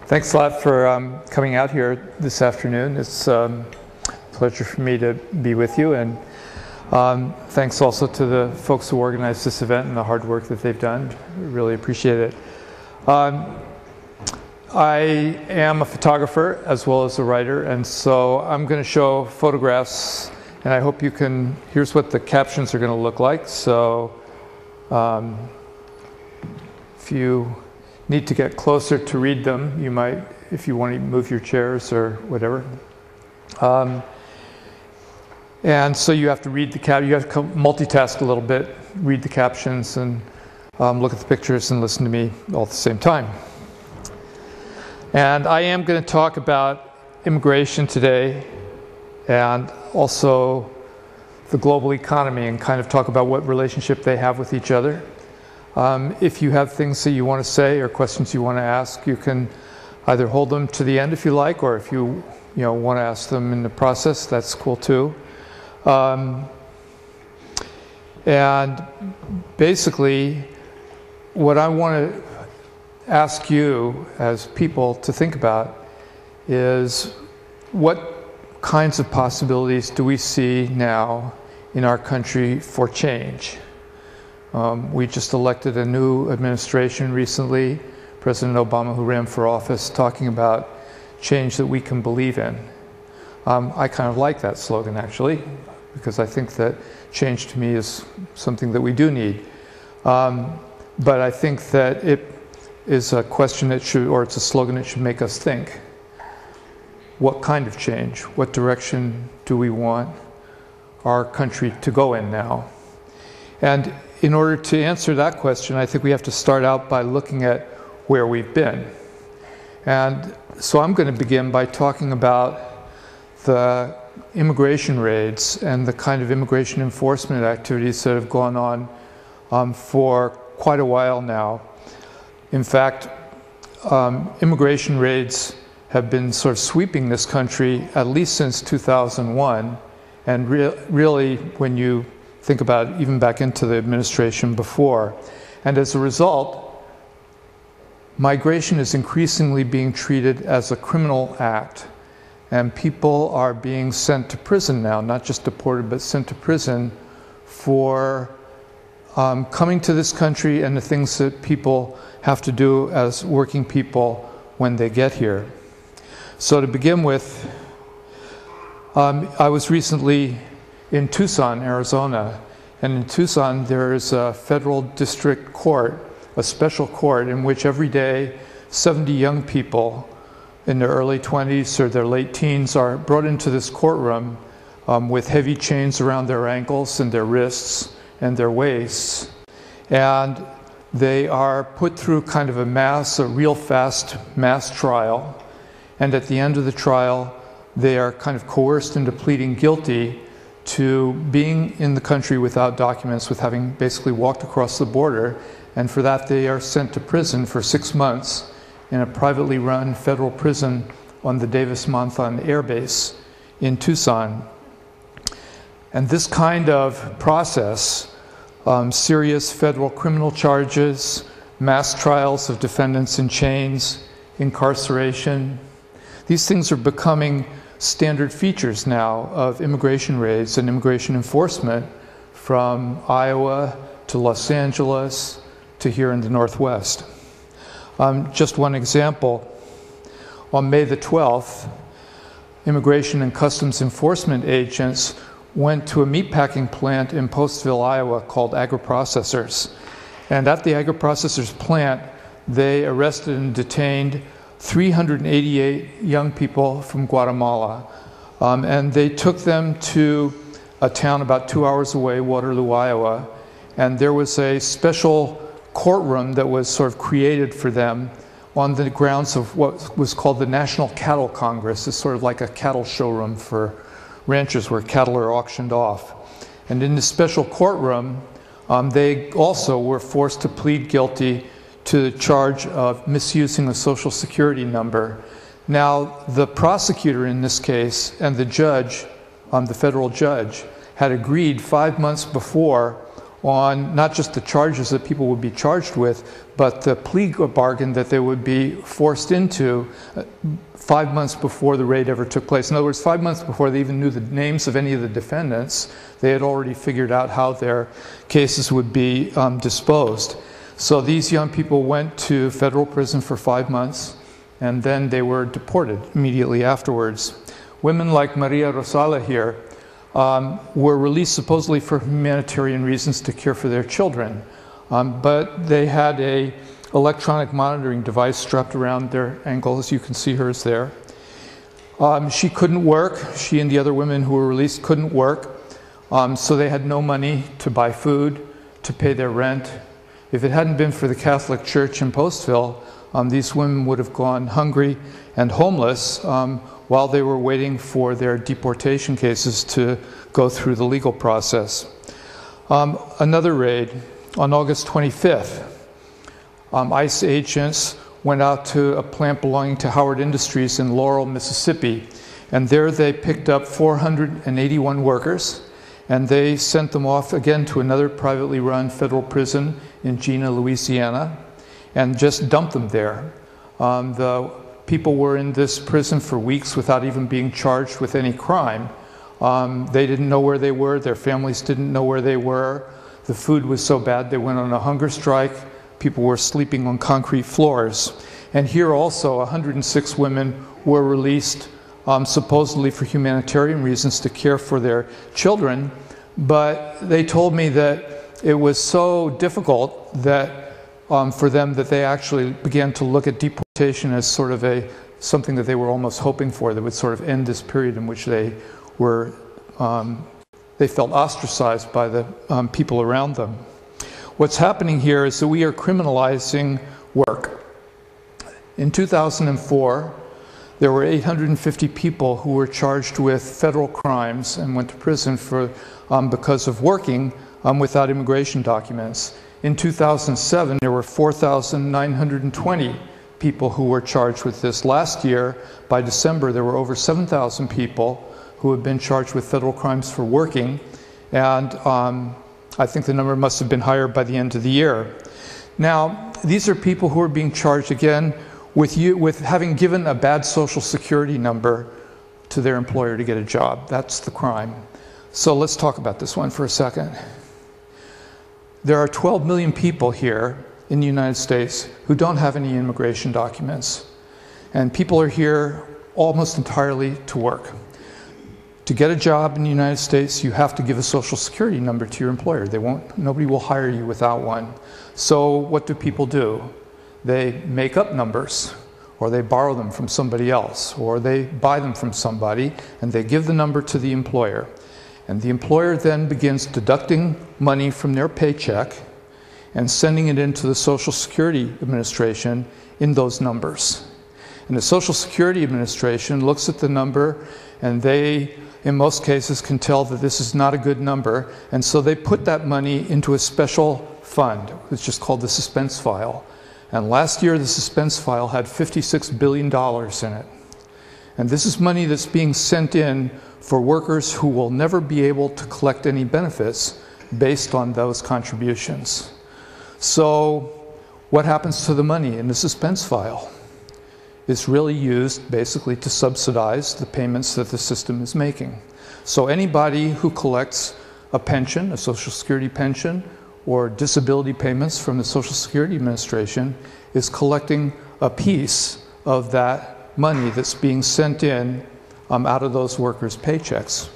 Thanks a lot for coming out here this afternoon. It's a pleasure for me to be with you, and thanks also to the folks who organized this event and the hard work that they've done. Really appreciate it. I am a photographer as well as a writer, and so I'm going to show photographs, and I hope you can, here's what the captions are going to look like. So if you need to get closer to read them, you might, if you want to move your chairs or whatever. And so you have to read the you have to multitask a little bit, read the captions, and look at the pictures and listen to me all at the same time. And I am going to talk about immigration today, and also the global economy, and kind of talk about what relationship they have with each other. If you have things that you want to say or questions you want to ask, you can either hold them to the end if you like, or if you want to ask them in the process, that's cool too. And basically, what I want to ask you as people to think about is what kinds of possibilities do we see now in our country for change? We just elected a new administration recently, President Obama, who ran for office, talking about change that we can believe in. I kind of like that slogan, actually, because I think that change to me is something that we do need. But I think that it is a question that should, or it's a slogan that should make us think. What kind of change? What direction do we want our country to go in now? And in order to answer that question, I think we have to start out by looking at where we've been. And so I'm going to begin by talking about the immigration raids and the kind of immigration enforcement activities that have gone on for quite a while now. In fact, immigration raids have been sort of sweeping this country at least since 2001, and really when you think about it, even back into the administration before. And as a result, migration is increasingly being treated as a criminal act, and people are being sent to prison now, not just deported, but sent to prison for coming to this country and the things that people have to do as working people when they get here. So to begin with, I was recently in Tucson, Arizona, and in Tucson there is a federal district court, a special court in which every day 70 young people in their early 20s or their late teens are brought into this courtroom with heavy chains around their ankles and their wrists and their waists, and they are put through kind of a real fast mass trial, and at the end of the trial they are kind of coerced into pleading guilty to being in the country without documents, with having basically walked across the border, and for that they are sent to prison for 6 months in a privately run federal prison on the Davis-Monthan Air Base in Tucson. And this kind of process, serious federal criminal charges, mass trials of defendants in chains, incarceration, these things are becoming standard features now of immigration raids and immigration enforcement, from Iowa to Los Angeles to here in the Northwest. Just one example, on May the 12th, Immigration and Customs Enforcement agents went to a meatpacking plant in Postville, Iowa called Agri-Processors. And at the Agri-Processors plant, they arrested and detained 388 young people from Guatemala, and they took them to a town about 2 hours away, Waterloo, Iowa, and there was a special courtroom that was sort of created for them on the grounds of what was called the National Cattle Congress. It's sort of like a cattle showroom for ranchers where cattle are auctioned off. And in this special courtroom, they also were forced to plead guilty to the charge of misusing a social security number. Now, the prosecutor in this case and the judge, the federal judge, had agreed 5 months before on not just the charges that people would be charged with, but the plea bargain that they would be forced into 5 months before the raid ever took place. In other words, 5 months before they even knew the names of any of the defendants, they had already figured out how their cases would be disposed. So these young people went to federal prison for 5 months, and then they were deported immediately afterwards. Women like Maria Rosala here were released supposedly for humanitarian reasons to care for their children, but they had a electronic monitoring device strapped around their ankle, as you can see hers there. She couldn't work. She and the other women who were released couldn't work, so they had no money to buy food, to pay their rent. If it hadn't been for the Catholic Church in Postville, these women would have gone hungry and homeless while they were waiting for their deportation cases to go through the legal process. Another raid on August 25th. ICE agents went out to a plant belonging to Howard Industries in Laurel, Mississippi, and there they picked up 481 workers, and they sent them off again to another privately run federal prison in Jena, Louisiana, and just dumped them there. The people were in this prison for weeks without even being charged with any crime. They didn't know where they were. Their families didn't know where they were. The food was so bad they went on a hunger strike. People were sleeping on concrete floors. And here also 106 women were released supposedly for humanitarian reasons to care for their children. But they told me that it was so difficult that for them that they actually began to look at deportation as sort of something that they were almost hoping for that would sort of end this period in which they were they felt ostracized by the people around them. What's happening here is that we are criminalizing work. In 2004, there were 850 people who were charged with federal crimes and went to prison for because of working without immigration documents. In 2007, there were 4,920 people who were charged with this. Last year, by December, there were over 7,000 people who had been charged with federal crimes for working, and I think the number must have been higher by the end of the year. Now, these are people who are being charged again with having given a bad social security number to their employer to get a job. That's the crime. So let's talk about this one for a second. There are 12 million people here in the United States who don't have any immigration documents. And people are here almost entirely to work. To get a job in the United States, you have to give a social security number to your employer. Nobody will hire you without one. So what do people do? They make up numbers, or they borrow them from somebody else, or they buy them from somebody, and they give the number to the employer. And the employer then begins deducting money from their paycheck and sending it into the Social Security Administration in those numbers. And the Social Security Administration looks at the number, and they, in most cases, can tell that this is not a good number, and so they put that money into a special fund. It's just called the Suspense File. And last year, the Suspense File had $56 billion in it. And this is money that's being sent in for workers who will never be able to collect any benefits based on those contributions. So what happens to the money in the Suspense File? It's really used basically to subsidize the payments that the system is making. So anybody who collects a pension, a Social Security pension, or disability payments from the Social Security Administration is collecting a piece of that money that's being sent in out of those workers' paychecks.